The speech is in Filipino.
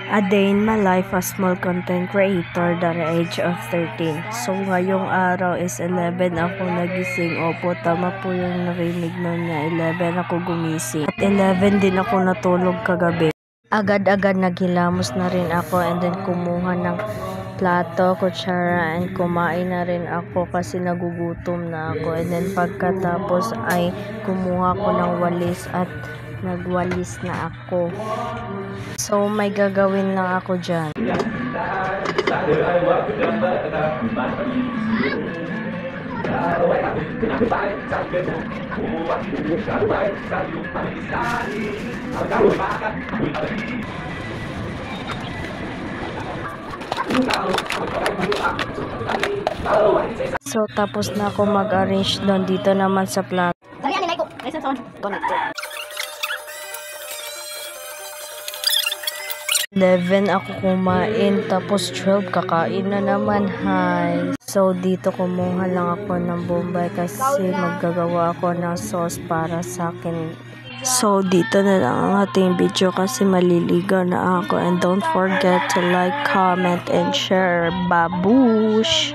A day in my life as small content creator, the age of 13. So ngayong araw is 11 ako nagising. Opo, tama po yung narinig nun niya. 11 ako gumising. At 11 din ako natulog kagabi. Agad-agad naghilamos na rin ako and then kumuha ng plato, kutsara, and kumain na rin ako kasi nagugutom na ako. And then pagkatapos ay kumuha ko ng walis at nagwalis na ako. So may gagawin lang ako dyan. So tapos na ako mag-arrange doon dito naman sa plan. 11 ako kumain, tapos 12 kakain na naman. Hi! So dito kumuha lang ako ng bombay kasi maggagawa ako ng sauce para sa akin. So dito na lang ang ating video kasi maliligaw na ako, and don't forget to like, comment, and share. Babush!